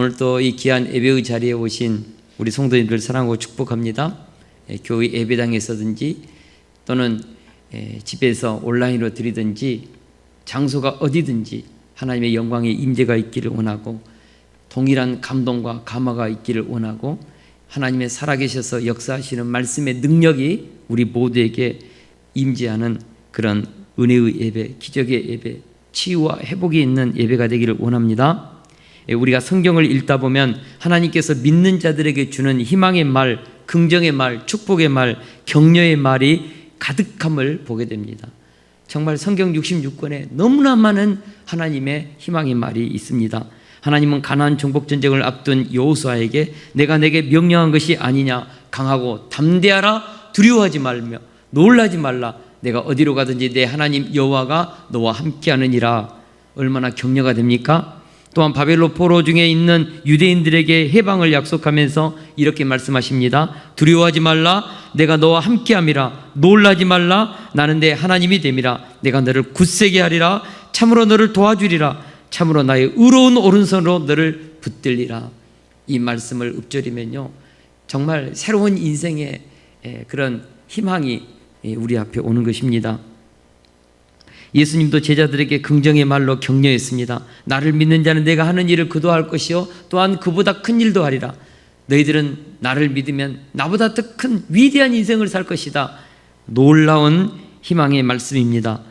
오늘 또 이 귀한 예배의 자리에 오신 우리 성도님들 사랑하고 축복합니다. 교회 예배당에서든지 또는 집에서 온라인으로 드리든지 장소가 어디든지 하나님의 영광의 임재가 있기를 원하고 동일한 감동과 감화가 있기를 원하고 하나님의 살아계셔서 역사하시는 말씀의 능력이 우리 모두에게 임재하는 그런 은혜의 예배, 기적의 예배, 치유와 회복이 있는 예배가 되기를 원합니다. 우리가 성경을 읽다 보면 하나님께서 믿는 자들에게 주는 희망의 말, 긍정의 말, 축복의 말, 격려의 말이 가득함을 보게 됩니다. 정말 성경 66권에 너무나 많은 하나님의 희망의 말이 있습니다. 하나님은 가나안 정복 전쟁을 앞둔 여호수아에게 내가 내게 명령한 것이 아니냐, 강하고 담대하라, 두려워하지 말며 놀라지 말라, 내가 어디로 가든지 내 하나님 여호와가 너와 함께하느니라. 얼마나 격려가 됩니까? 또한 바벨론 포로 중에 있는 유대인들에게 해방을 약속하면서 이렇게 말씀하십니다. 두려워하지 말라, 내가 너와 함께함이라. 놀라지 말라, 나는 내 하나님이 됨이라. 내가 너를 굳세게 하리라. 참으로 너를 도와주리라. 참으로 나의 의로운 오른손으로 너를 붙들리라. 이 말씀을 읊조리면요, 정말 새로운 인생의 그런 희망이 우리 앞에 오는 것입니다. 예수님도 제자들에게 긍정의 말로 격려했습니다. 나를 믿는 자는 내가 하는 일을 그도 할 것이요 또한 그보다 큰 일도 하리라. 너희들은 나를 믿으면 나보다 더 큰 위대한 인생을 살 것이다. 놀라운 희망의 말씀입니다.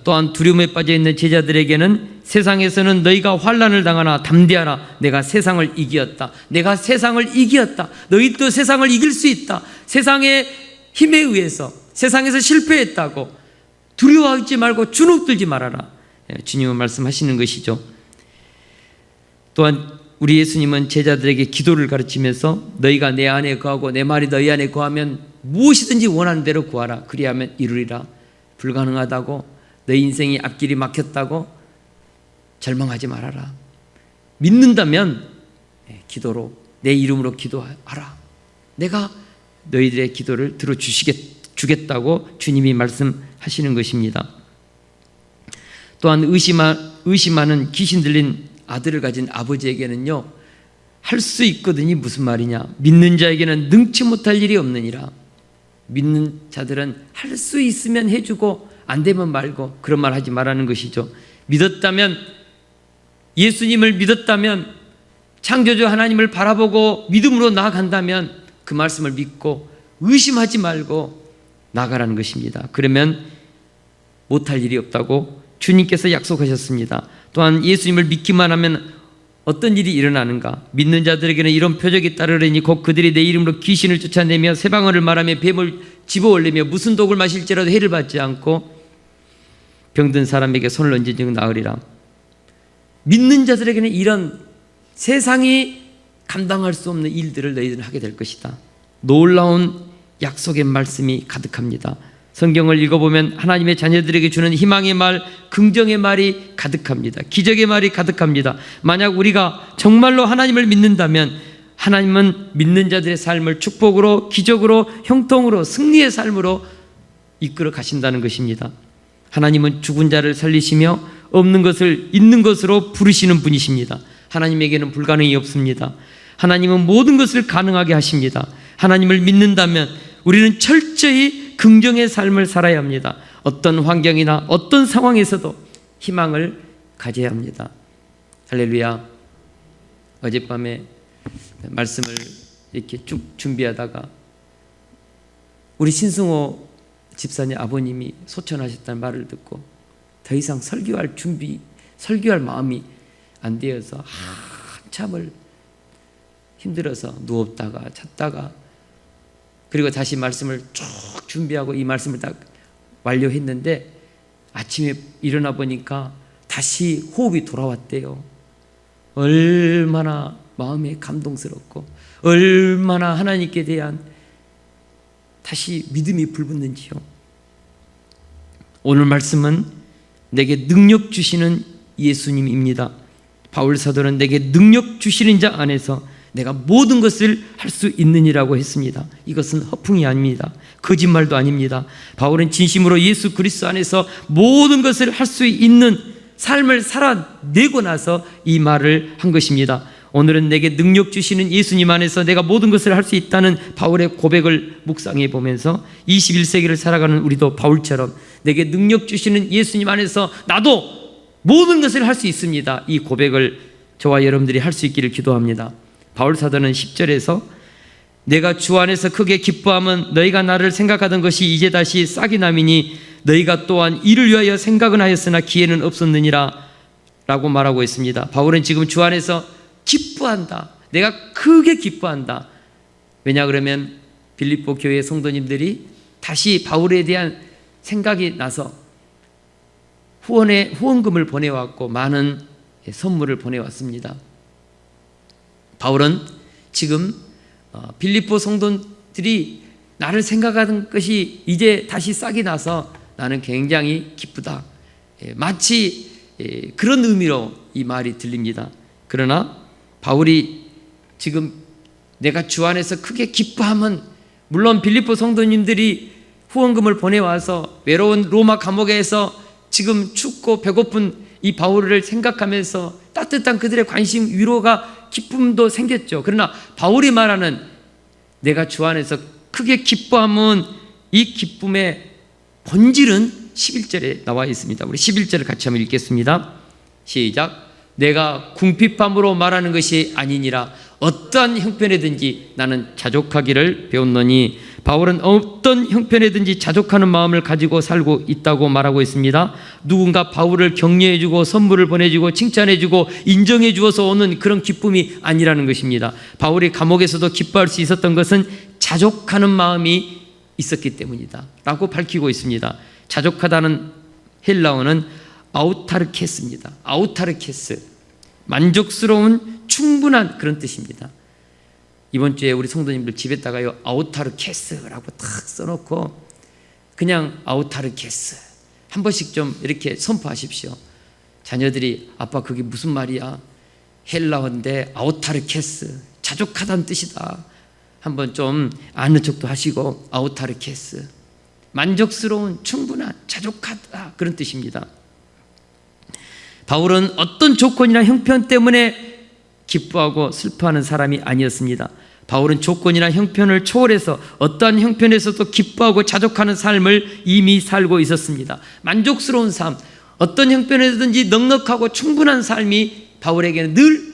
또한 두려움에 빠져있는 제자들에게는 세상에서는 너희가 환난을 당하나 담대하라. 내가 세상을 이기었다. 내가 세상을 이기었다. 너희도 세상을 이길 수 있다. 세상의 힘에 의해서 세상에서 실패했다고 두려워하지 말고 주눅들지 말아라. 주님은 말씀하시는 것이죠. 또한 우리 예수님은 제자들에게 기도를 가르치면서 너희가 내 안에 거하고 내 말이 너희 안에 거하면 무엇이든지 원하는 대로 구하라. 그리하면 이루리라. 불가능하다고, 너희 인생이 앞길이 막혔다고 절망하지 말아라. 믿는다면 기도로, 내 이름으로 기도하라. 내가 너희들의 기도를 들어주겠다고 주님이 말씀하시는 것입니다. 또한 의심하는 귀신 들린 아들을 가진 아버지에게는요, 할 수 있거든이 무슨 말이냐, 믿는 자에게는 능치 못할 일이 없느니라. 믿는 자들은 할 수 있으면 해주고 안 되면 말고, 그런 말 하지 말라는 것이죠. 믿었다면, 예수님을 믿었다면, 창조주 하나님을 바라보고 믿음으로 나아간다면 그 말씀을 믿고 의심하지 말고 나가라는 것입니다. 그러면 못할 일이 없다고 주님께서 약속하셨습니다. 또한 예수님을 믿기만 하면 어떤 일이 일어나는가? 믿는 자들에게는 이런 표적이 따르려니 곧 그들이 내 이름으로 귀신을 쫓아내며 새 방언을 말하며 뱀을 집어올리며 무슨 독을 마실지라도 해를 받지 않고 병든 사람에게 손을 얹은 즉 나으리라. 믿는 자들에게는 이런 세상이 감당할 수 없는 일들을 너희들은 하게 될 것이다. 놀라운 약속의 말씀이 가득합니다. 성경을 읽어보면 하나님의 자녀들에게 주는 희망의 말, 긍정의 말이 가득합니다. 기적의 말이 가득합니다. 만약 우리가 정말로 하나님을 믿는다면 하나님은 믿는 자들의 삶을 축복으로, 기적으로, 형통으로, 승리의 삶으로 이끌어 가신다는 것입니다. 하나님은 죽은 자를 살리시며 없는 것을 있는 것으로 부르시는 분이십니다. 하나님에게는 불가능이 없습니다. 하나님은 모든 것을 가능하게 하십니다. 하나님을 믿는다면 우리는 철저히 긍정의 삶을 살아야 합니다. 어떤 환경이나 어떤 상황에서도 희망을 가져야 합니다. 할렐루야. 어젯밤에 말씀을 이렇게 쭉 준비하다가 우리 신승호 집사님 아버님이 소천하셨다는 말을 듣고 더 이상 설교할 마음이 안 되어서 한참을 힘들어서 누웠다가 잤다가 그리고 다시 말씀을 쭉 준비하고 이 말씀을 딱 완료했는데 아침에 일어나 보니까 다시 호흡이 돌아왔대요. 얼마나 마음이 감동스럽고 얼마나 하나님께 대한 다시 믿음이 불붙는지요. 오늘 말씀은 내게 능력 주시는 예수님입니다. 바울 사도는 내게 능력 주시는 자 안에서 내가 모든 것을 할 수 있느니라고 했습니다. 이것은 허풍이 아닙니다. 거짓말도 아닙니다. 바울은 진심으로 예수 그리스도 안에서 모든 것을 할 수 있는 삶을 살아내고 나서 이 말을 한 것입니다. 오늘은 내게 능력 주시는 예수님 안에서 내가 모든 것을 할 수 있다는 바울의 고백을 묵상해 보면서 21세기를 살아가는 우리도 바울처럼 내게 능력 주시는 예수님 안에서 나도 모든 것을 할 수 있습니다. 이 고백을 저와 여러분들이 할 수 있기를 기도합니다. 바울 사도는 10절에서 내가 주 안에서 크게 기뻐함은 너희가 나를 생각하던 것이 이제 다시 싹이 남이니 너희가 또한 이를 위하여 생각은 하였으나 기회는 없었느니라 라고 말하고 있습니다. 바울은 지금 주 안에서 기뻐한다. 내가 크게 기뻐한다. 왜냐 그러면 빌립보 교회 성도님들이 다시 바울에 대한 생각이 나서 후원금을 보내왔고 많은 선물을 보내왔습니다. 바울은 지금 빌립보 성도들이 나를 생각하는 것이 이제 다시 싹이 나서 나는 굉장히 기쁘다. 마치 그런 의미로 이 말이 들립니다. 그러나 바울이 지금 내가 주 안에서 크게 기뻐함은 물론 빌립보 성도님들이 후원금을 보내와서 외로운 로마 감옥에서 지금 춥고 배고픈 이 바울을 생각하면서 따뜻한 그들의 관심, 위로가 기쁨도 생겼죠. 그러나 바울이 말하는 내가 주 안에서 크게 기뻐함은 이 기쁨의 본질은 11절에 나와 있습니다. 우리 11절을 같이 한번 읽겠습니다. 시작. 내가 궁핍함으로 말하는 것이 아니니라. 어떠한 형편에든지 나는 자족하기를 배웠노니 바울은 어떤 형편에든지 자족하는 마음을 가지고 살고 있다고 말하고 있습니다. 누군가 바울을 격려해주고 선물을 보내주고 칭찬해주고 인정해주어서 오는 그런 기쁨이 아니라는 것입니다. 바울이 감옥에서도 기뻐할 수 있었던 것은 자족하는 마음이 있었기 때문이다 라고 밝히고 있습니다. 자족하다는 헬라어는 아우타르케스입니다. 아우타르케스, 만족스러운 충분한 그런 뜻입니다. 이번 주에 우리 성도님들 집에다가요 아우타르케스라고 탁 써놓고 그냥 아우타르케스 한 번씩 좀 이렇게 선포하십시오. 자녀들이 아빠 그게 무슨 말이야? 헬라어인데 아우타르케스 자족하다는 뜻이다. 한번 좀 아는 척도 하시고 아우타르케스 만족스러운 충분한 자족하다 그런 뜻입니다. 바울은 어떤 조건이나 형편 때문에 기뻐하고 슬퍼하는 사람이 아니었습니다. 바울은 조건이나 형편을 초월해서 어떠한 형편에서도 기뻐하고 자족하는 삶을 이미 살고 있었습니다. 만족스러운 삶, 어떤 형편에서든지 넉넉하고 충분한 삶이 바울에게는 늘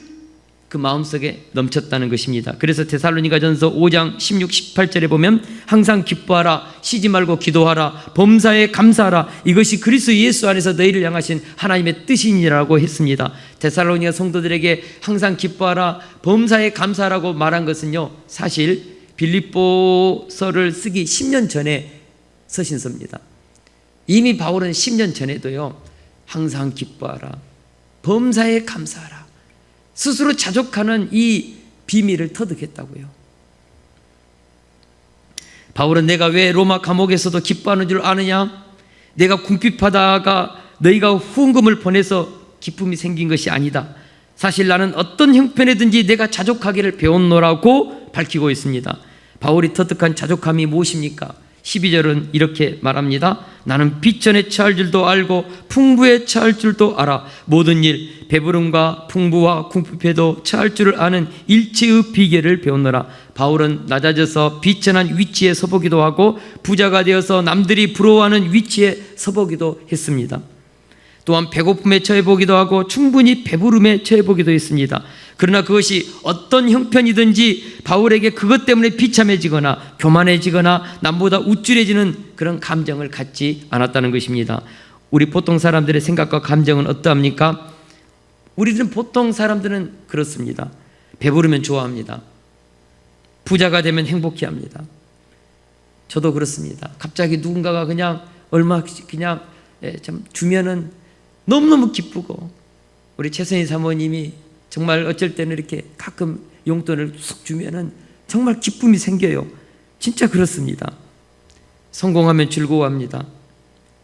그 마음속에 넘쳤다는 것입니다. 그래서 데살로니가전서 5장 16, 18절에 보면 항상 기뻐하라, 쉬지 말고 기도하라, 범사에 감사하라, 이것이 그리스도 예수 안에서 너희를 향하신 하나님의 뜻이니라고 했습니다. 데살로니가 성도들에게 항상 기뻐하라, 범사에 감사하라고 말한 것은요 사실 빌립보서를 쓰기 10년 전에 서신서입니다. 이미 바울은 10년 전에도요 항상 기뻐하라, 범사에 감사하라, 스스로 자족하는 이 비밀을 터득했다고요. 바울은 내가 왜 로마 감옥에서도 기뻐하는 줄 아느냐? 내가 궁핍하다가 너희가 후원금을 보내서 기쁨이 생긴 것이 아니다. 사실 나는 어떤 형편에든지 내가 자족하기를 배웠노라고 밝히고 있습니다. 바울이 터득한 자족함이 무엇입니까? 12절은 이렇게 말합니다. 나는 빚전에 처할 줄도 알고 풍부에 처할 줄도 알아. 모든 일, 배부름과 풍부와 궁핍에도 처할 줄을 아는 일체의 비결을 배웠노라. 바울은 낮아져서 비천한 위치에 서보기도 하고 부자가 되어서 남들이 부러워하는 위치에 서보기도 했습니다. 또한 배고픔에 처해보기도 하고 충분히 배부름에 처해보기도 했습니다. 그러나 그것이 어떤 형편이든지 바울에게 그것 때문에 비참해지거나 교만해지거나 남보다 우쭐해지는 그런 감정을 갖지 않았다는 것입니다. 우리 보통 사람들의 생각과 감정은 어떠합니까? 우리들은 보통 사람들은 그렇습니다. 배부르면 좋아합니다. 부자가 되면 행복해합니다. 저도 그렇습니다. 갑자기 누군가가 그냥 얼마씩 그냥 좀 주면은 너무너무 기쁘고, 우리 최선희 사모님이 정말 어쩔 때는 이렇게 가끔 용돈을 쑥 주면은 정말 기쁨이 생겨요. 진짜 그렇습니다. 성공하면 즐거워합니다.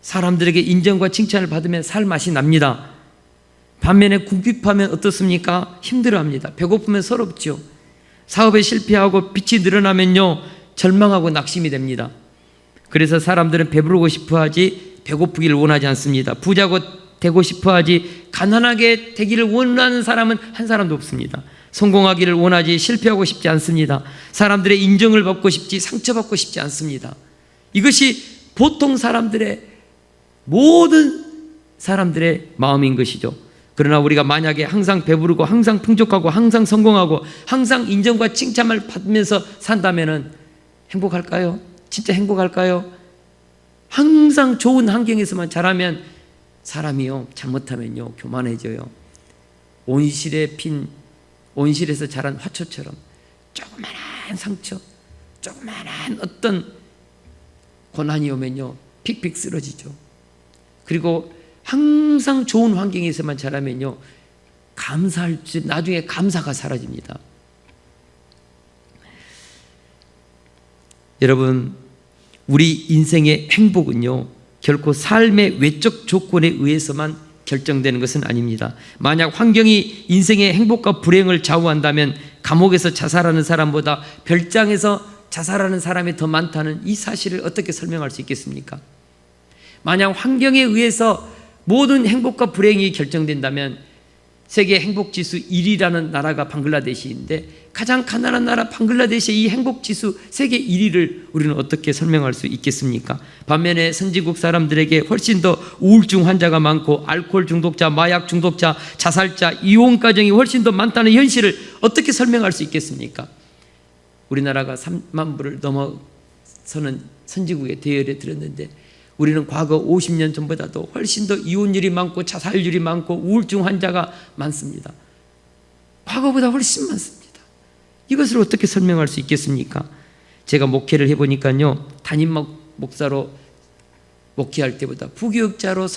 사람들에게 인정과 칭찬을 받으면 살 맛이 납니다. 반면에 궁핍하면 어떻습니까? 힘들어합니다. 배고프면 서럽죠. 사업에 실패하고 빚이 늘어나면요 절망하고 낙심이 됩니다. 그래서 사람들은 배부르고 싶어하지 배고프기를 원하지 않습니다. 부자고 되고 싶어 하지 가난하게 되기를 원하는 사람은 한 사람도 없습니다. 성공하기를 원하지 실패하고 싶지 않습니다. 사람들의 인정을 받고 싶지 상처받고 싶지 않습니다. 이것이 보통 사람들의, 모든 사람들의 마음인 것이죠. 그러나 우리가 만약에 항상 배부르고 항상 풍족하고 항상 성공하고 항상 인정과 칭찬을 받으면서 산다면 행복할까요? 진짜 행복할까요? 항상 좋은 환경에서만 자라면 사람이요, 잘못하면요 교만해져요. 온실에서 자란 화초처럼 조그만한 상처, 조그만한 어떤 고난이 오면요 픽픽 쓰러지죠. 그리고 항상 좋은 환경에서만 자라면요 감사할 줄, 나중에 감사가 사라집니다. 여러분, 우리 인생의 행복은요 결코 삶의 외적 조건에 의해서만 결정되는 것은 아닙니다. 만약 환경이 인생의 행복과 불행을 좌우한다면 감옥에서 자살하는 사람보다 별장에서 자살하는 사람이 더 많다는 이 사실을 어떻게 설명할 수 있겠습니까? 만약 환경에 의해서 모든 행복과 불행이 결정된다면 세계 행복지수 1위라는 나라가 방글라데시인데 가장 가난한 나라 방글라데시의 이 행복지수 세계 1위를 우리는 어떻게 설명할 수 있겠습니까? 반면에 선진국 사람들에게 훨씬 더 우울증 환자가 많고 알코올 중독자, 마약 중독자, 자살자, 이혼 가정이 훨씬 더 많다는 현실을 어떻게 설명할 수 있겠습니까? 우리나라가 3만 부를 넘어서는 선진국의 대열에 들었는데 우리는 과거 50년 전보다도 훨씬 더 이혼율이 많고 자살률이 많고 우울증 환자가 많습니다. 과거보다 훨씬 많습니다. 이것을 어떻게 설명할 수 있겠습니까? 제가 목회를 해보니까요, 담임 목사로 목회할 때보다 부교육자로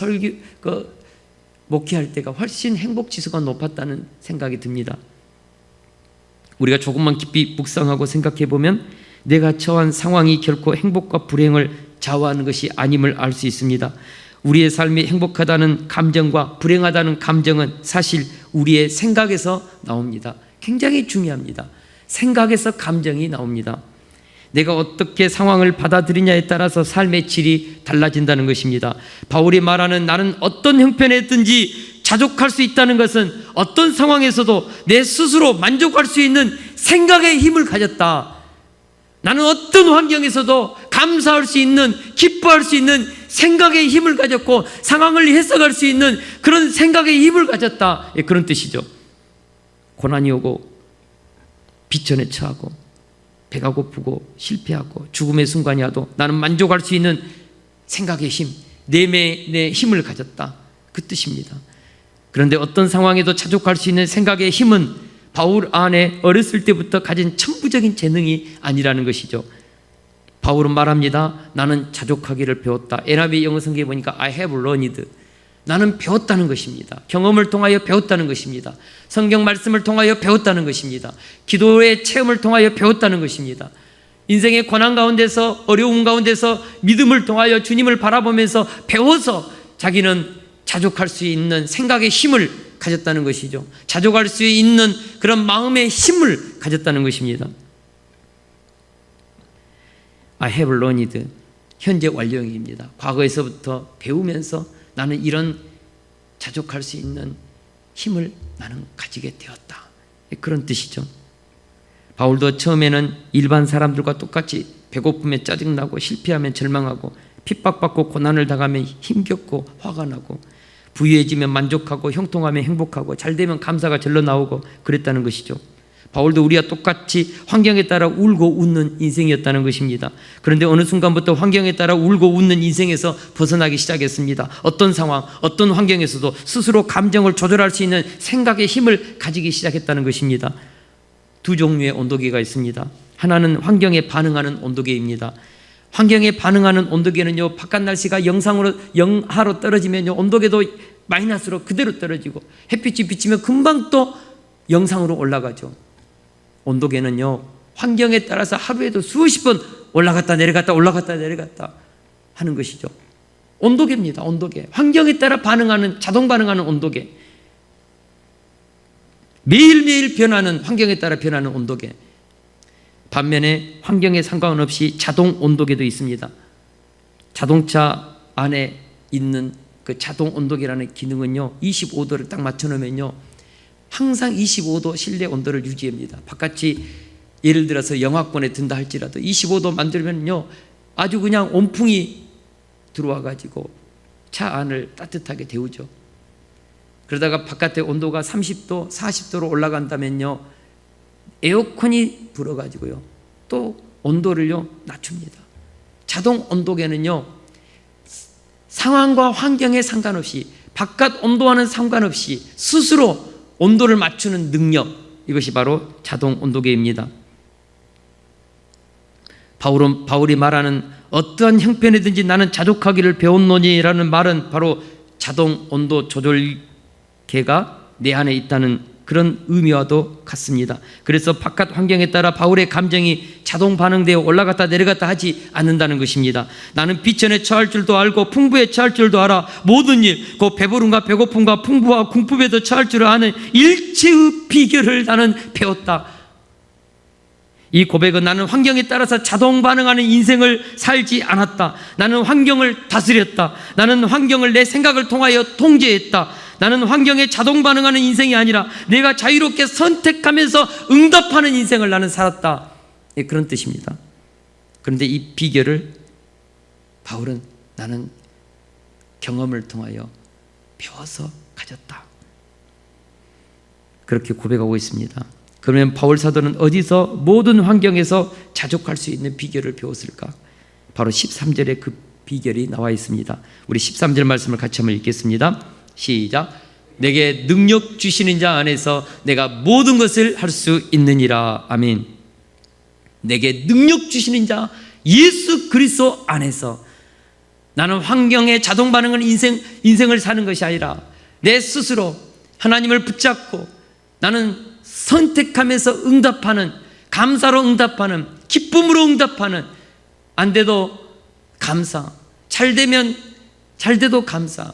목회할 때가 훨씬 행복지수가 높았다는 생각이 듭니다. 우리가 조금만 깊이 묵상하고 생각해보면 내가 처한 상황이 결코 행복과 불행을 좌우하는 것이 아님을 알 수 있습니다. 우리의 삶이 행복하다는 감정과 불행하다는 감정은 사실 우리의 생각에서 나옵니다. 굉장히 중요합니다. 생각에서 감정이 나옵니다. 내가 어떻게 상황을 받아들이냐에 따라서 삶의 질이 달라진다는 것입니다. 바울이 말하는 나는 어떤 형편에든지 자족할 수 있다는 것은 어떤 상황에서도 내 스스로 만족할 수 있는 생각의 힘을 가졌다. 나는 어떤 환경에서도 감사할 수 있는, 기뻐할 수 있는 생각의 힘을 가졌고 상황을 해석할 수 있는 그런 생각의 힘을 가졌다. 그런 뜻이죠. 고난이 오고 비천에 처하고 배가 고프고 실패하고 죽음의 순간이 와도 나는 만족할 수 있는 생각의 힘, 내면의 힘을 가졌다. 그 뜻입니다. 그런데 어떤 상황에도 자족할 수 있는 생각의 힘은 바울 안에 어렸을 때부터 가진 천부적인 재능이 아니라는 것이죠. 바울은 말합니다. 나는 자족하기를 배웠다. NIV 영어 성경에 보니까 I have learned. 나는 배웠다는 것입니다. 경험을 통하여 배웠다는 것입니다. 성경 말씀을 통하여 배웠다는 것입니다. 기도의 체험을 통하여 배웠다는 것입니다. 인생의 고난 가운데서, 어려움 가운데서 믿음을 통하여 주님을 바라보면서 배워서 자기는 자족할 수 있는 생각의 힘을 가졌다는 것이죠. 자족할 수 있는 그런 마음의 힘을 가졌다는 것입니다. I have learned, 현재 완료형입니다. 과거에서부터 배우면서 나는 이런 자족할 수 있는 힘을 나는 가지게 되었다. 그런 뜻이죠. 바울도 처음에는 일반 사람들과 똑같이 배고프면 짜증나고 실패하면 절망하고 핍박받고 고난을 당하면 힘겹고 화가 나고 부유해지면 만족하고 형통하면 행복하고 잘되면 감사가 절로 나오고 그랬다는 것이죠. 바울도 우리와 똑같이 환경에 따라 울고 웃는 인생이었다는 것입니다. 그런데 어느 순간부터 환경에 따라 울고 웃는 인생에서 벗어나기 시작했습니다. 어떤 상황, 어떤 환경에서도 스스로 감정을 조절할 수 있는 생각의 힘을 가지기 시작했다는 것입니다. 두 종류의 온도계가 있습니다. 하나는 환경에 반응하는 온도계입니다. 환경에 반응하는 온도계는요, 바깥 날씨가 영하로 떨어지면요, 온도계도 마이너스로 그대로 떨어지고 햇빛이 비치면 금방 또 영상으로 올라가죠. 온도계는요, 환경에 따라서 하루에도 수십 번 올라갔다 내려갔다 올라갔다 내려갔다 하는 것이죠. 온도계입니다. 온도계. 환경에 따라 반응하는, 자동 반응하는 온도계. 매일매일 변하는, 환경에 따라 변하는 온도계. 반면에 환경에 상관없이 자동 온도계도 있습니다. 자동차 안에 있는 그 자동 온도계라는 기능은요, 25도를 딱 맞춰놓으면요, 항상 25도 실내 온도를 유지합니다. 바깥이 예를 들어서 영하권에 든다 할지라도 25도 만들면요, 아주 그냥 온풍이 들어와 가지고 차 안을 따뜻하게 데우죠. 그러다가 바깥의 온도가 30도, 40도로 올라간다면요, 에어컨이 불어가지고요, 또 온도를요 낮춥니다. 자동 온도계는요, 상황과 환경에 상관없이, 바깥 온도와는 상관없이 스스로 온도를 맞추는 능력, 이것이 바로 자동 온도계입니다. 바울이 말하는 어떠한 형편이든지 나는 자족하기를 배웠노니라는 말은 바로 자동 온도 조절계가 내 안에 있다는 그런 의미와도 같습니다. 그래서 바깥 환경에 따라 바울의 감정이 자동 반응되어 올라갔다 내려갔다 하지 않는다는 것입니다. 나는 비천에 처할 줄도 알고 풍부에 처할 줄도 알아. 모든 일, 그 배부름과 배고픔과 풍부와 궁핍에도 처할 줄을 아는 일체의 비결을 나는 배웠다. 이 고백은 나는 환경에 따라서 자동 반응하는 인생을 살지 않았다. 나는 환경을 다스렸다. 나는 환경을 내 생각을 통하여 통제했다. 나는 환경에 자동 반응하는 인생이 아니라 내가 자유롭게 선택하면서 응답하는 인생을 나는 살았다. 예, 그런 뜻입니다. 그런데 이 비결을 바울은 나는 경험을 통하여 배워서 가졌다, 그렇게 고백하고 있습니다. 그러면 바울 사도는 어디서 모든 환경에서 자족할 수 있는 비결을 배웠을까? 바로 13절에 그 비결이 나와 있습니다. 우리 13절 말씀을 같이 한번 읽겠습니다. 시작. 내게 능력 주시는 자 안에서 내가 모든 것을 할 수 있느니라. 아멘. 내게 능력 주시는 자 예수 그리스도 안에서, 나는 환경에 자동 반응하는 인생을 사는 것이 아니라 내 스스로 하나님을 붙잡고 나는 선택하면서 응답하는, 감사로 응답하는, 기쁨으로 응답하는, 안 돼도 감사, 잘 되면 잘 돼도 감사,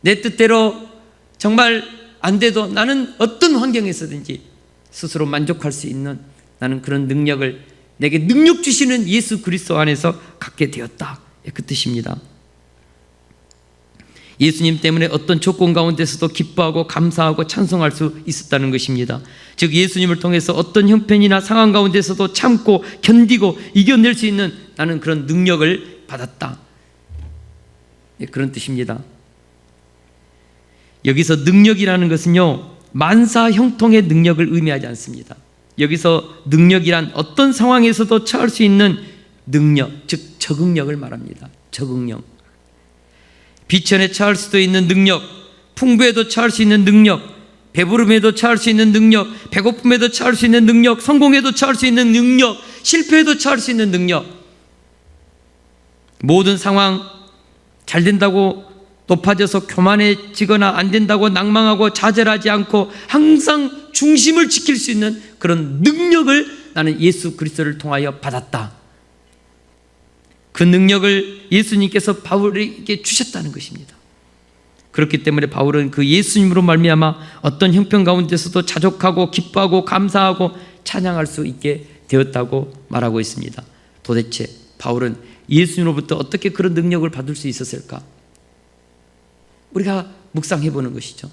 내 뜻대로 정말 안 돼도 나는 어떤 환경에서든지 스스로 만족할 수 있는, 나는 그런 능력을, 내게 능력 주시는 예수 그리스도 안에서 갖게 되었다, 그 뜻입니다. 예수님 때문에 어떤 조건 가운데서도 기뻐하고 감사하고 찬송할 수 있었다는 것입니다. 즉 예수님을 통해서 어떤 형편이나 상황 가운데서도 참고 견디고 이겨낼 수 있는, 나는 그런 능력을 받았다, 그런 뜻입니다. 여기서 능력이라는 것은요, 만사 형통의 능력을 의미하지 않습니다. 여기서 능력이란 어떤 상황에서도 처할 수 있는 능력, 즉 적응력을 말합니다. 적응력. 비천에 처할 수도 있는 능력, 풍부에도 처할 수 있는 능력, 배부름에도 처할 수 있는 능력, 배고픔에도 처할 수 있는 능력, 성공에도 처할 수 있는 능력, 실패에도 처할 수 있는 능력. 모든 상황 잘 된다고 높아져서 교만해지거나 안 된다고 낭망하고 좌절하지 않고 항상 중심을 지킬 수 있는 그런 능력을 나는 예수 그리스도를 통하여 받았다. 그 능력을 예수님께서 바울에게 주셨다는 것입니다. 그렇기 때문에 바울은 그 예수님으로 말미암아 어떤 형편 가운데서도 자족하고 기뻐하고 감사하고 찬양할 수 있게 되었다고 말하고 있습니다. 도대체 바울은 예수님으로부터 어떻게 그런 능력을 받을 수 있었을까? 우리가 묵상해 보는 것이죠.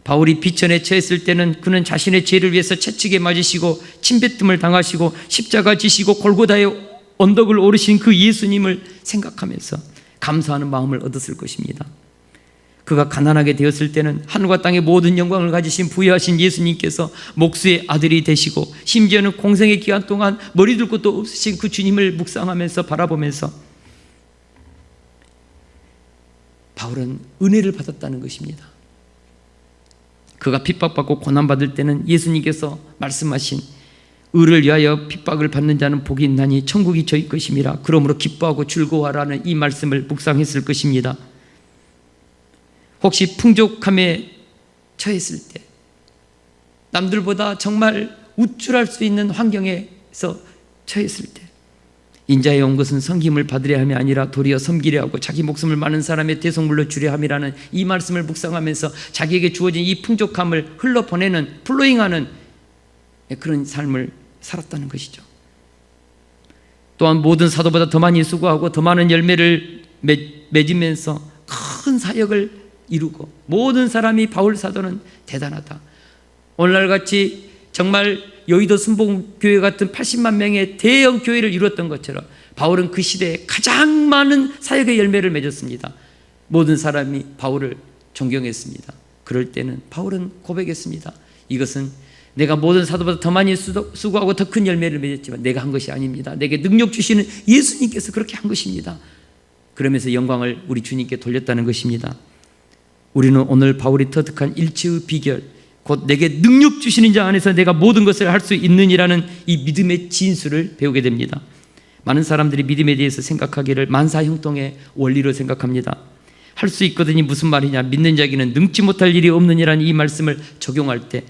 바울이 비천에 처했을 때는 그는 자신의 죄를 위해서 채찍에 맞으시고 침뱉음을 당하시고 십자가 지시고 골고다의 언덕을 오르신 그 예수님을 생각하면서 감사하는 마음을 얻었을 것입니다. 그가 가난하게 되었을 때는 하늘과 땅의 모든 영광을 가지신 부유하신 예수님께서 목수의 아들이 되시고 심지어는 공생의 기간 동안 머리 둘 곳도 없으신 그 주님을 묵상하면서 바라보면서 바울은 은혜를 받았다는 것입니다. 그가 핍박받고 고난받을 때는 예수님께서 말씀하신 의를 위하여 핍박을 받는 자는 복이 있나니 천국이 저희 것임이라. 그러므로 기뻐하고 즐거워하라는 이 말씀을 묵상했을 것입니다. 혹시 풍족함에 처했을 때, 남들보다 정말 우쭐할 수 있는 환경에서 처했을 때, 인자에 온 것은 섬김을 받으려 함이 아니라 도리어 섬기려 하고 자기 목숨을 많은 사람의 대속물로 주려 함이라는 이 말씀을 묵상하면서 자기에게 주어진 이 풍족함을 흘러보내는, 플로잉하는 그런 삶을 살았다는 것이죠. 또한 모든 사도보다 더 많이 수고하고 더 많은 열매를 맺으면서 큰 사역을 이루고 모든 사람이 바울 사도는 대단하다. 오늘날같이 정말 여의도 순복음교회 같은 80만 명의 대형 교회를 이루었던 것처럼 바울은 그 시대에 가장 많은 사역의 열매를 맺었습니다. 모든 사람이 바울을 존경했습니다. 그럴 때는 바울은 고백했습니다. 이것은 내가 모든 사도보다 더 많이 수고하고 더 큰 열매를 맺었지만 내가 한 것이 아닙니다. 내게 능력 주시는 예수님께서 그렇게 한 것입니다. 그러면서 영광을 우리 주님께 돌렸다는 것입니다. 우리는 오늘 바울이 터득한 일체의 비결, 곧 내게 능력 주시는 자 안에서 내가 모든 것을 할 수 있느니라는 이 믿음의 진수를 배우게 됩니다. 많은 사람들이 믿음에 대해서 생각하기를 만사형통의 원리로 생각합니다. 할 수 있거든이 무슨 말이냐, 믿는 자에게는 능지 못할 일이 없느니라는 이 말씀을 적용할 때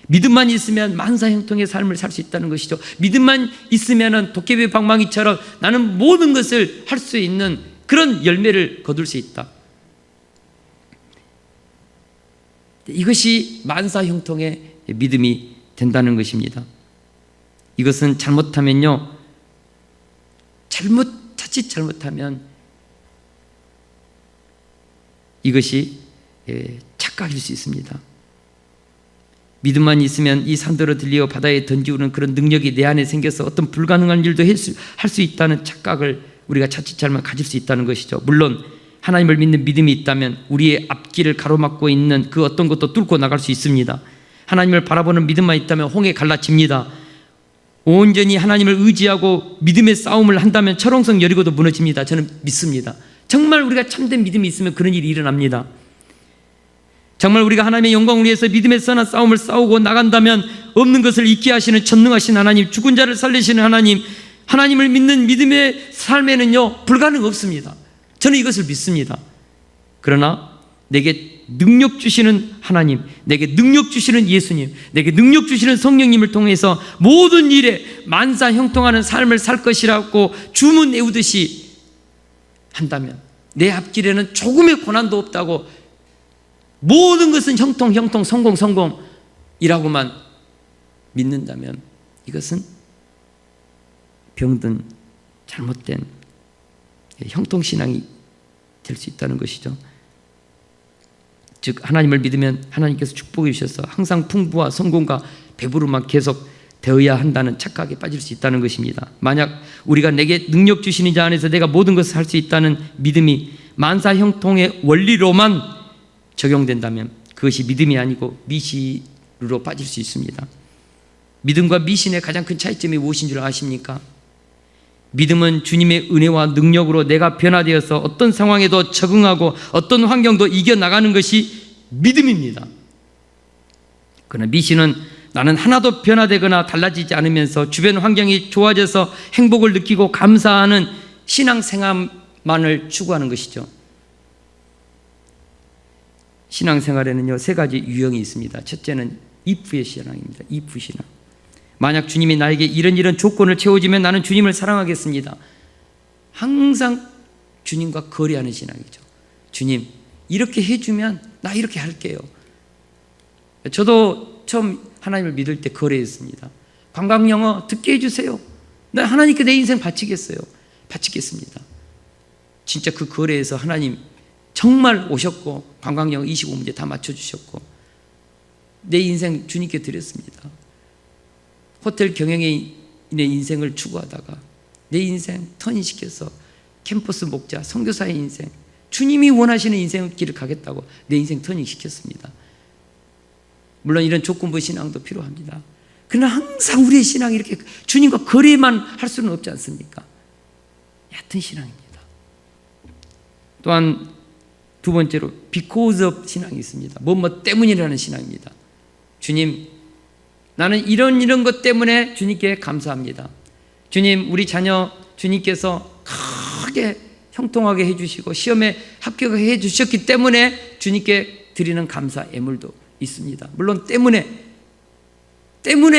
믿음만 있으면 만사형통의 삶을 살 수 있다는 것이죠. 믿음만 있으면 도깨비 방망이처럼 나는 모든 것을 할 수 있는 그런 열매를 거둘 수 있다. 이것이 만사형통의 믿음이 된다는 것입니다. 이것은 잘못하면요, 자칫 잘못하면 이것이 착각일 수 있습니다. 믿음만 있으면 이 산더러 들리어 바다에 던지우는 그런 능력이 내 안에 생겨서 어떤 불가능한 일도 할 수 있다는 착각을 우리가 자칫 잘못 가질 수 있다는 것이죠. 물론 하나님을 믿는 믿음이 있다면 우리의 앞길을 가로막고 있는 그 어떤 것도 뚫고 나갈 수 있습니다. 하나님을 바라보는 믿음만 있다면 홍해 갈라집니다. 온전히 하나님을 의지하고 믿음의 싸움을 한다면 철옹성 여리고도 무너집니다. 저는 믿습니다. 정말 우리가 참된 믿음이 있으면 그런 일이 일어납니다. 정말 우리가 하나님의 영광을 위해서 믿음의 선한 싸움을 싸우고 나간다면 없는 것을 있게 하시는 전능하신 하나님, 죽은 자를 살리시는 하나님, 하나님을 믿는 믿음의 삶에는요 불가능 없습니다. 저는 이것을 믿습니다. 그러나 내게 능력 주시는 하나님, 내게 능력 주시는 예수님, 내게 능력 주시는 성령님을 통해서 모든 일에 만사형통하는 삶을 살 것이라고 주문 외우듯이 한다면 내 앞길에는 조금의 고난도 없다고, 모든 것은 형통, 성공이라고만 믿는다면 이것은 병든 잘못된 형통신앙이 될 수 있다는 것이죠. 즉 하나님을 믿으면 하나님께서 축복해 주셔서 항상 풍부와 성공과 배부름만 계속 되어야 한다는 착각에 빠질 수 있다는 것입니다. 만약 우리가 내게 능력 주시는 자 안에서 내가 모든 것을 할 수 있다는 믿음이 만사형통의 원리로만 적용된다면 그것이 믿음이 아니고 미신으로 빠질 수 있습니다. 믿음과 미신의 가장 큰 차이점이 무엇인 줄 아십니까? 믿음은 주님의 은혜와 능력으로 내가 변화되어서 어떤 상황에도 적응하고 어떤 환경도 이겨나가는 것이 믿음입니다. 그러나 미신은 나는 하나도 변화되거나 달라지지 않으면서 주변 환경이 좋아져서 행복을 느끼고 감사하는 신앙생활만을 추구하는 것이죠. 신앙생활에는요 3가지 유형이 있습니다. 첫째는 if의 신앙입니다. if 신앙. 만약 주님이 나에게 이런 조건을 채워주면 나는 주님을 사랑하겠습니다. 항상 주님과 거래하는 신앙이죠. 주님 이렇게 해주면 나 이렇게 할게요. 저도 처음 하나님을 믿을 때 거래했습니다. 관광영어 듣게 해주세요. 나 하나님께 내 인생 바치겠어요. 바치겠습니다. 진짜 그 거래에서 하나님 정말 오셨고 관광영어 25문제 다 맞춰주셨고 내 인생 주님께 드렸습니다. 호텔 경영인의 인생을 추구하다가 내 인생 턴인시켜서 캠퍼스 목자, 선교사의 인생, 주님이 원하시는 인생 길을 가겠다고 내 인생 턴인시켰습니다. 물론 이런 조건부 신앙도 필요합니다. 그러나 항상 우리의 신앙이 이렇게 주님과 거래만 할 수는 없지 않습니까? 얕은 신앙입니다. 또한 두 번째로 because of 신앙이 있습니다. 뭐 때문이라는 신앙입니다. 주님 나는 이런 것 때문에 주님께 감사합니다. 주님 우리 자녀 주님께서 크게 형통하게 해주시고 시험에 합격해 주셨기 때문에 주님께 드리는 감사 예물도 있습니다. 물론 때문에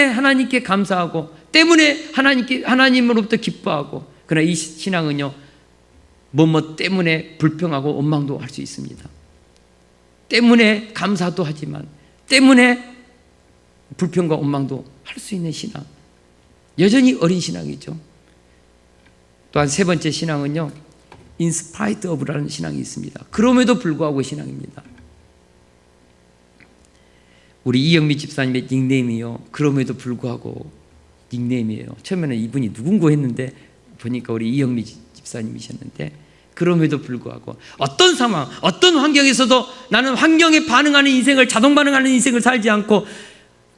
하나님께 감사하고 때문에 하나님으로부터 기뻐하고, 그러나 이 신앙은요 뭐 때문에 불평하고 원망도 할 수 있습니다. 때문에 감사도 하지만 때문에 불평과 원망도 할 수 있는 신앙, 여전히 어린 신앙이죠. 또한 3번째 신앙은요 in spite of라는 신앙이 있습니다. 그럼에도 불구하고 신앙입니다. 우리 이영미 집사님의 닉네임이요, 그럼에도 불구하고 닉네임이에요. 처음에는 이분이 누군고 했는데 보니까 우리 이영미 집사님이셨는데, 그럼에도 불구하고 어떤 상황, 어떤 환경에서도 나는 환경에 반응하는 인생을, 자동 반응하는 인생을 살지 않고,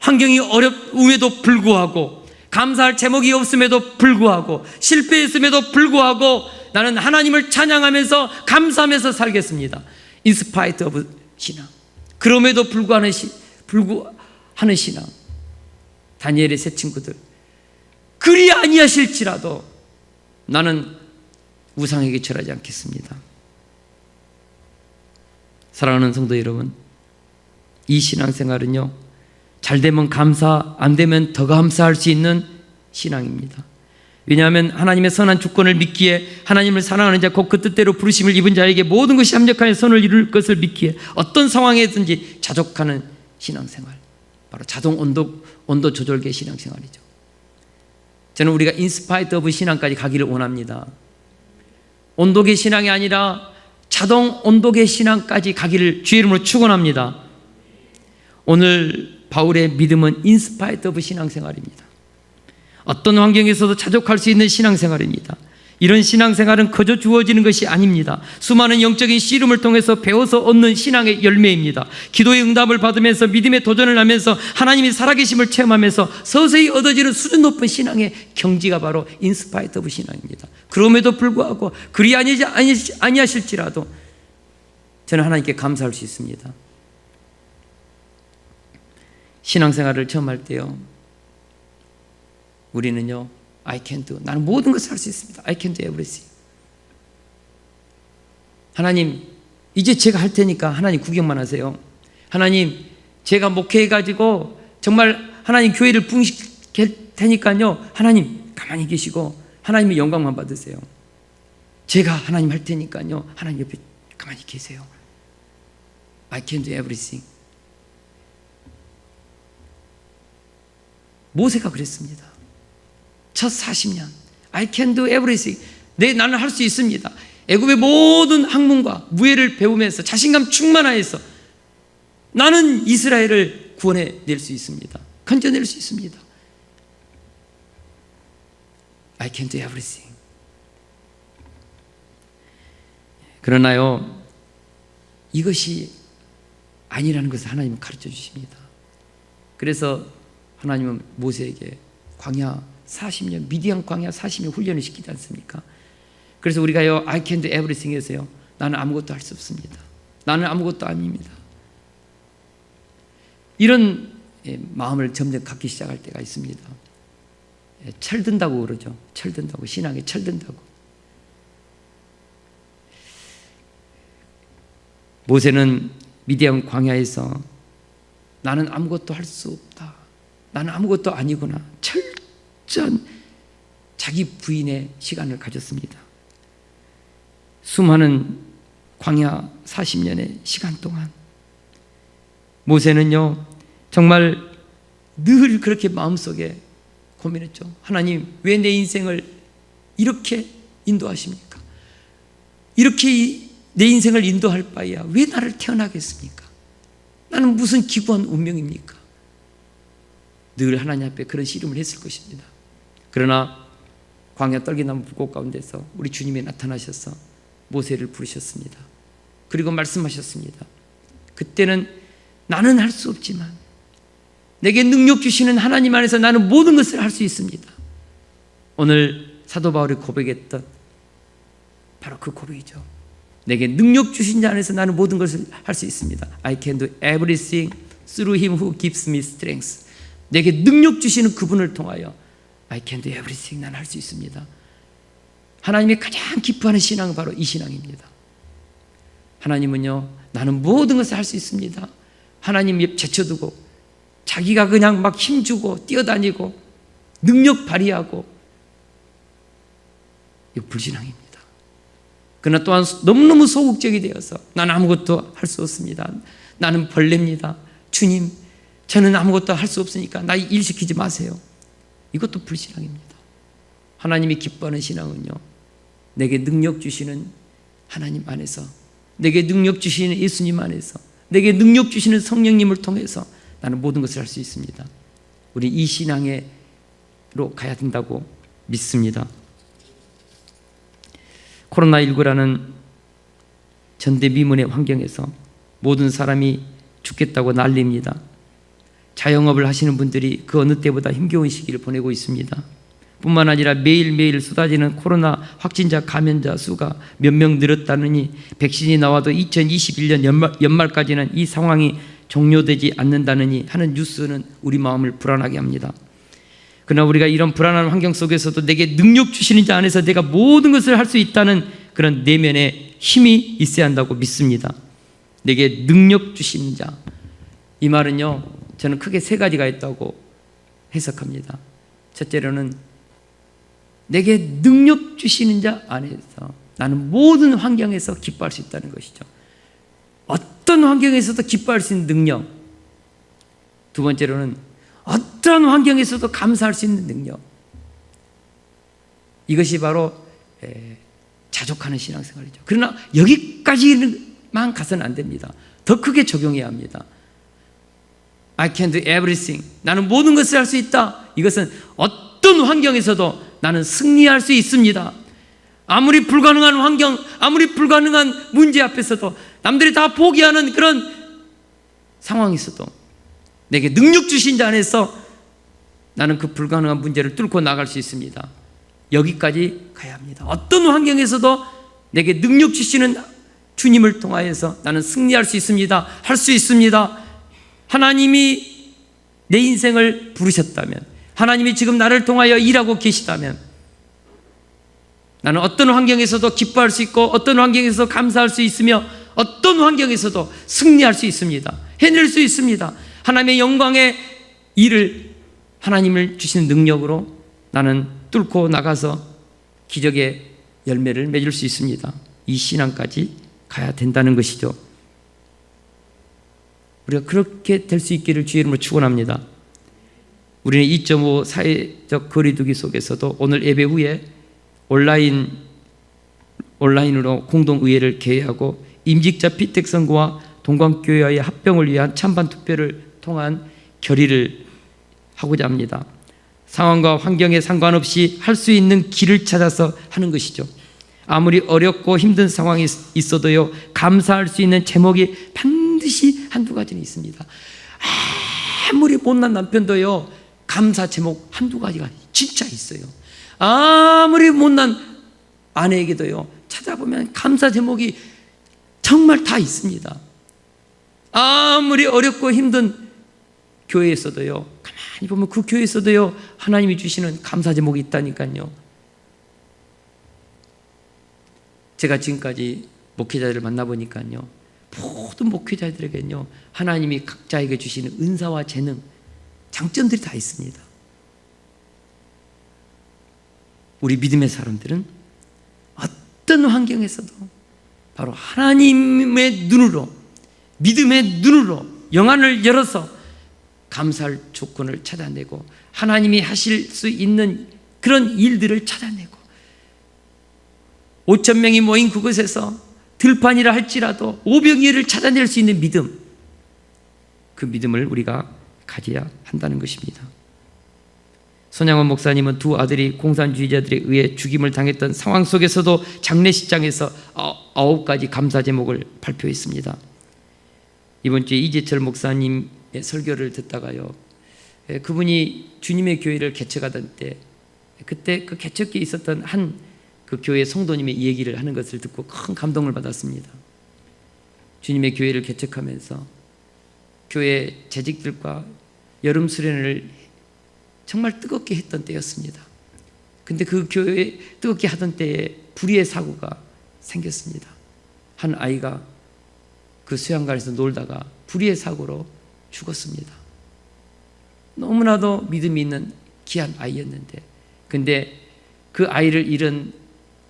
환경이 어려움에도 불구하고, 감사할 제목이 없음에도 불구하고, 실패했음에도 불구하고 나는 하나님을 찬양하면서 감사하면서 살겠습니다. In spite of 신앙, 그럼에도 불구하는 신앙. 다니엘의 세 친구들, 그리 아니하실지라도 나는 우상에게 절하지 않겠습니다. 사랑하는 성도 여러분, 이 신앙생활은요, 잘 되면 감사, 안 되면 더 감사할 수 있는 신앙입니다. 왜냐하면 하나님의 선한 주권을 믿기에, 하나님을 사랑하는 자 곧 그 뜻대로 부르심을 입은 자에게 모든 것이 합력하여 선을 이룰 것을 믿기에 어떤 상황에든지 자족하는 신앙생활, 바로 자동 온도 조절계 신앙생활이죠. 저는 우리가 인스파이트 오브 신앙까지 가기를 원합니다. 온도계 신앙이 아니라 자동 온도계 신앙까지 가기를 주의 이름으로 축원합니다. 오늘 바울의 믿음은 인스파이트 오브 신앙생활입니다. 어떤 환경에서도 자족할 수 있는 신앙생활입니다. 이런 신앙생활은 거저 주어지는 것이 아닙니다. 수많은 영적인 씨름을 통해서 배워서 얻는 신앙의 열매입니다. 기도의 응답을 받으면서 믿음의 도전을 하면서 하나님이 살아계심을 체험하면서 서서히 얻어지는 수준 높은 신앙의 경지가 바로 인스파이트 오브 신앙입니다. 그럼에도 불구하고 그리 아니하실지라도 저는 하나님께 감사할 수 있습니다. 신앙생활을 처음 할 때요, 우리는요, I can do, 나는 모든 것을 할 수 있습니다. I can do everything. 하나님, 이제 제가 할 테니까 하나님 구경만 하세요. 하나님, 제가 목회해가지고 정말 하나님 교회를 부흥시킬 테니까요, 하나님 가만히 계시고 하나님의 영광만 받으세요. 제가 하나님 할 테니까요, 하나님 옆에 가만히 계세요. I can do everything. 모세가 그랬습니다. 첫 40년 I can do everything. 나는 할 수 있습니다. 애굽의 모든 학문과 무예를 배우면서 자신감 충만하여서 나는 이스라엘을 구원해낼 수 있습니다. 건져낼 수 있습니다. I can do everything. 그러나요, 이것이 아니라는 것을 하나님은 가르쳐 주십니다. 그래서 하나님은 모세에게 광야 40년, 미디안 광야 40년 훈련을 시키지 않습니까? 그래서 우리가요, I can do everything 에서요, 나는 아무것도 할 수 없습니다. 나는 아무것도 아닙니다. 이런 마음을 점점 갖기 시작할 때가 있습니다. 철든다고 그러죠. 철든다고, 신앙에 철든다고. 모세는 미디안 광야에서 나는 아무것도 할 수 없다, 나는 아무것도 아니구나, 철저한 자기 부인의 시간을 가졌습니다. 수많은 광야 40년의 시간 동안 모세는요, 정말 늘 그렇게 마음속에 고민했죠. 하나님, 왜 내 인생을 이렇게 인도하십니까? 이렇게 내 인생을 인도할 바에야 왜 나를 태어나겠습니까? 나는 무슨 기구한 운명입니까? 늘 하나님 앞에 그런 씨름을 했을 것입니다. 그러나 광야 떨기나무 불꽃 가운데서 우리 주님이 나타나셔서 모세를 부르셨습니다. 그리고 말씀하셨습니다. 그때는 나는 할 수 없지만 내게 능력 주시는 하나님 안에서 나는 모든 것을 할 수 있습니다. 오늘 사도 바울이 고백했던 바로 그 고백이죠. 내게 능력 주신 자 안에서 나는 모든 것을 할 수 있습니다. I can do everything through him who gives me strength. 내게 능력 주시는 그분을 통하여 I can do everything, 나는 할 수 있습니다. 하나님이 가장 기뻐하는 신앙은 바로 이 신앙입니다. 하나님은요, 나는 모든 것을 할 수 있습니다. 하나님 옆 제쳐두고 자기가 그냥 막 힘주고 뛰어다니고 능력 발휘하고, 이거 불신앙입니다. 그러나 또한 너무너무 소극적이 되어서 나는 아무것도 할 수 없습니다. 나는 벌레입니다. 주님, 저는 아무것도 할 수 없으니까 나 일 시키지 마세요. 이것도 불신앙입니다. 하나님이 기뻐하는 신앙은요, 내게 능력 주시는 하나님 안에서, 내게 능력 주시는 예수님 안에서, 내게 능력 주시는 성령님을 통해서 나는 모든 것을 할 수 있습니다. 우리 이 신앙으로 가야 된다고 믿습니다. 코로나19라는 전대미문의 환경에서 모든 사람이 죽겠다고 난립니다. 자영업을 하시는 분들이 그 어느 때보다 힘겨운 시기를 보내고 있습니다. 뿐만 아니라 매일매일 쏟아지는 코로나 확진자 감염자 수가 몇 명 늘었다느니 백신이 나와도 2021년 연말까지는 이 상황이 종료되지 않는다느니 하는 뉴스는 우리 마음을 불안하게 합니다. 그러나 우리가 이런 불안한 환경 속에서도 내게 능력 주시는 자 안에서 내가 모든 것을 할 수 있다는 그런 내면의 힘이 있어야 한다고 믿습니다. 내게 능력 주시는 자, 이 말은요, 저는 크게 세 가지가 있다고 해석합니다. 첫째로는 내게 능력 주시는 자 안에서 나는 모든 환경에서 기뻐할 수 있다는 것이죠. 어떤 환경에서도 기뻐할 수 있는 능력. 두 번째로는 어떤 환경에서도 감사할 수 있는 능력. 이것이 바로 자족하는 신앙생활이죠. 그러나 여기까지만 가서는 안 됩니다. 더 크게 적용해야 합니다. I can do everything. 나는 모든 것을 할 수 있다. 이것은 어떤 환경에서도 나는 승리할 수 있습니다. 아무리 불가능한 환경, 아무리 불가능한 문제 앞에서도, 남들이 다 포기하는 그런 상황에서도 내게 능력 주신 자 안에서 나는 그 불가능한 문제를 뚫고 나갈 수 있습니다. 여기까지 가야 합니다. 어떤 환경에서도 내게 능력 주시는 주님을 통하여서 나는 승리할 수 있습니다. 할 수 있습니다. 하나님이 내 인생을 부르셨다면, 하나님이 지금 나를 통하여 일하고 계시다면 나는 어떤 환경에서도 기뻐할 수 있고 어떤 환경에서 감사할 수 있으며 어떤 환경에서도 승리할 수 있습니다. 해낼 수 있습니다. 하나님의 영광의 일을 하나님을 주시는 능력으로 나는 뚫고 나가서 기적의 열매를 맺을 수 있습니다. 이 신앙까지 가야 된다는 것이죠. 우리가 그렇게 될 수 있기를 주의 이름으로 축원합니다. 우리는 2.5 사회적 거리두기 속에서도 오늘 예배 후에 온라인으로 공동의회를 개회하고 임직자 피택 선거와 동광교회와의 합병을 위한 찬반 투표를 통한 결의를 하고자 합니다. 상황과 환경에 상관없이 할 수 있는 길을 찾아서 하는 것이죠. 아무리 어렵고 힘든 상황이 있어도요, 감사할 수 있는 제목이 반드시 한두 가지는 있습니다. 아무리 못난 남편도요, 감사 제목 한두 가지가 진짜 있어요. 아무리 못난 아내에게도요, 찾아보면 감사 제목이 정말 다 있습니다. 아무리 어렵고 힘든 교회에서도요, 가만히 보면 그 교회에서도요, 하나님이 주시는 감사 제목이 있다니까요. 제가 지금까지 목회자들을 만나보니까요, 모든 목회자들에게는요, 하나님이 각자에게 주시는 은사와 재능, 장점들이 다 있습니다. 우리 믿음의 사람들은 어떤 환경에서도 바로 하나님의 눈으로, 믿음의 눈으로 영안을 열어서 감사할 조건을 찾아내고 하나님이 하실 수 있는 그런 일들을 찾아내고 5,000명이 모인 그곳에서 들판이라 할지라도 오병이어를 찾아낼 수 있는 믿음, 그 믿음을 우리가 가져야 한다는 것입니다. 손양원 목사님은 두 아들이 공산주의자들에 의해 죽임을 당했던 상황 속에서도 장례식장에서 9가지 감사 제목을 발표했습니다. 이번 주에 이재철 목사님의 설교를 듣다가요, 그분이 주님의 교회를 개척하던 때, 그때 그 개척기에 있었던 한 그 교회 성도님의 얘기를 하는 것을 듣고 큰 감동을 받았습니다. 주님의 교회를 개척하면서 교회 재직들과 여름 수련을 정말 뜨겁게 했던 때였습니다. 근데 그 교회 뜨겁게 하던 때에 불의의 사고가 생겼습니다. 한 아이가 그 수양관에서 놀다가 불의의 사고로 죽었습니다. 너무나도 믿음이 있는 귀한 아이였는데, 근데 그 아이를 잃은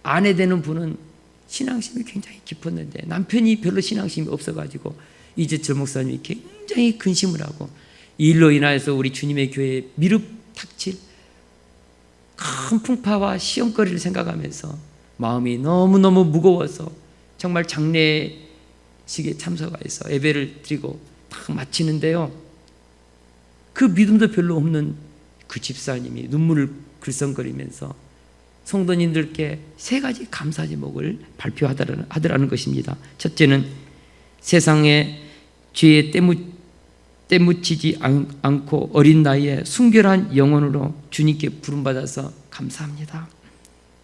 아내 되는 분은 신앙심이 굉장히 깊었는데 남편이 별로 신앙심이 없어가지고 이재철 목사님이 굉장히 근심을 하고, 이 일로 인하여서 우리 주님의 교회에 미륵탁칠 큰 풍파와 시험거리를 생각하면서 마음이 너무너무 무거워서 정말 장례식에 참석해서 예배를 드리고 딱 마치는데요, 그 믿음도 별로 없는 그 집사님이 눈물을 글썽거리면서 성도님들께 3가지 감사 제목을 발표하더라는 것입니다. 첫째는 세상에 죄에 때묻히지 않고 어린 나이에 순결한 영혼으로 주님께 부름받아서 감사합니다.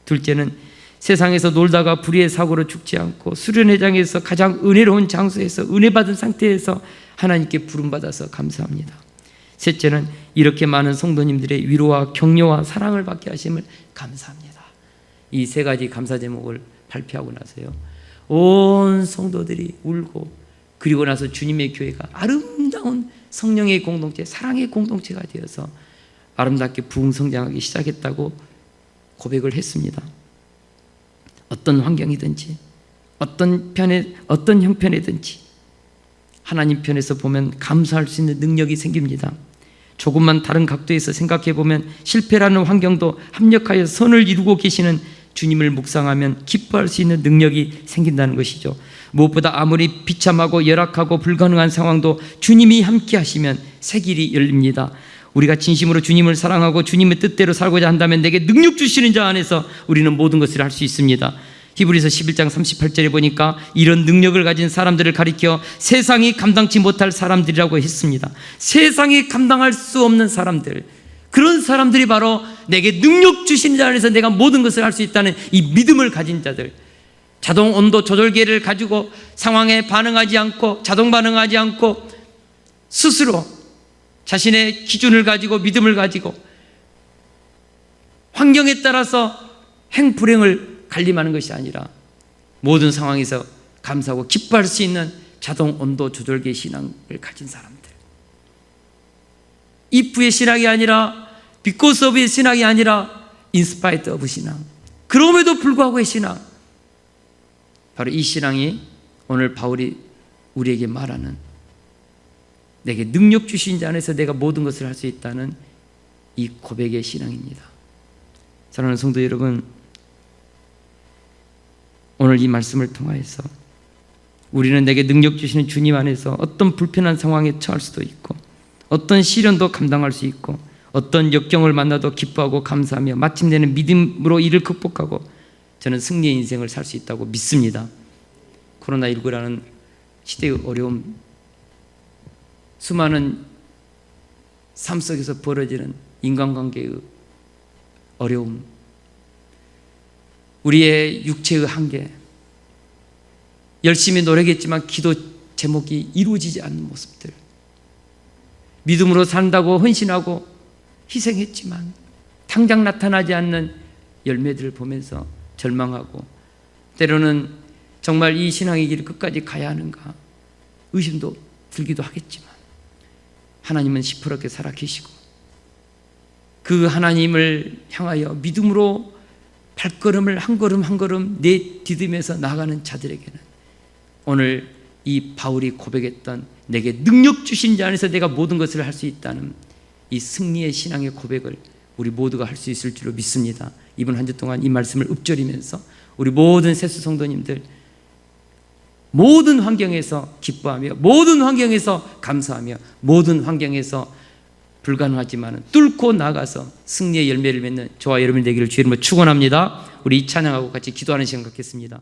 둘째는 세상에서 놀다가 불의의 사고로 죽지 않고 수련회장에서 가장 은혜로운 장소에서 은혜받은 상태에서 하나님께 부름받아서 감사합니다. 셋째는 이렇게 많은 성도님들의 위로와 격려와 사랑을 받게 하심을 감사합니다. 이 3가지 감사 제목을 발표하고 나서요, 온 성도들이 울고, 그리고 나서 주님의 교회가 아름다운 성령의 공동체, 사랑의 공동체가 되어서 아름답게 부흥성장하기 시작했다고 고백을 했습니다. 어떤 환경이든지 어떤 형편이든지 하나님 편에서 보면 감사할 수 있는 능력이 생깁니다. 조금만 다른 각도에서 생각해 보면 실패라는 환경도 합력하여 선을 이루고 계시는 주님을 묵상하면 기뻐할 수 있는 능력이 생긴다는 것이죠. 무엇보다 아무리 비참하고 열악하고 불가능한 상황도 주님이 함께 하시면 새 길이 열립니다. 우리가 진심으로 주님을 사랑하고 주님의 뜻대로 살고자 한다면 내게 능력 주시는 자 안에서 우리는 모든 것을 할 수 있습니다. 히브리서 11장 38절에 보니까 이런 능력을 가진 사람들을 가리켜 세상이 감당치 못할 사람들이라고 했습니다. 세상이 감당할 수 없는 사람들, 그런 사람들이 바로 내게 능력 주신 자 안에서 내가 모든 것을 할 수 있다는 이 믿음을 가진 자들, 자동 온도 조절기를 가지고 상황에 반응하지 않고 자동 반응하지 않고 스스로 자신의 기준을 가지고 믿음을 가지고 환경에 따라서 행불행을 관리하는 것이 아니라 모든 상황에서 감사하고 기뻐할 수 있는 자동 온도 조절기 신앙을 가진 사람들, if의 신앙이 아니라 because of의 신앙이 아니라 in spite of 신앙, 그럼에도 불구하고의 신앙, 바로 이 신앙이 오늘 바울이 우리에게 말하는 내게 능력 주신 자 안에서 내가 모든 것을 할 수 있다는 이 고백의 신앙입니다. 사랑하는 성도 여러분, 오늘 이 말씀을 통하여서 우리는 내게 능력 주시는 주님 안에서 어떤 불편한 상황에 처할 수도 있고 어떤 시련도 감당할 수 있고 어떤 역경을 만나도 기뻐하고 감사하며 마침내는 믿음으로 이를 극복하고 저는 승리의 인생을 살 수 있다고 믿습니다. 코로나19라는 시대의 어려움, 수많은 삶 속에서 벌어지는 인간관계의 어려움, 우리의 육체의 한계, 열심히 노력했지만 기도 제목이 이루어지지 않는 모습들, 믿음으로 산다고 헌신하고 희생했지만 당장 나타나지 않는 열매들을 보면서 절망하고 때로는 정말 이 신앙의 길을 끝까지 가야 하는가 의심도 들기도 하겠지만 하나님은 시퍼렇게 살아계시고 그 하나님을 향하여 믿음으로 발걸음을 한 걸음 한 걸음 내디디면서 나아가는 자들에게는 오늘 이 바울이 고백했던 내게 능력 주신 자 안에서 내가 모든 것을 할 수 있다는 이 승리의 신앙의 고백을 우리 모두가 할 수 있을 줄로 믿습니다. 이번 한 주 동안 이 말씀을 읊조리면서 우리 모든 세수 성도님들 모든 환경에서 기뻐하며 모든 환경에서 감사하며 모든 환경에서 불가능하지만 뚫고 나가서 승리의 열매를 맺는 저와 여러분이 되기를 주의 이름으로 축원합니다. 우리 이 찬양하고 같이 기도하는 시간 갖겠습니다.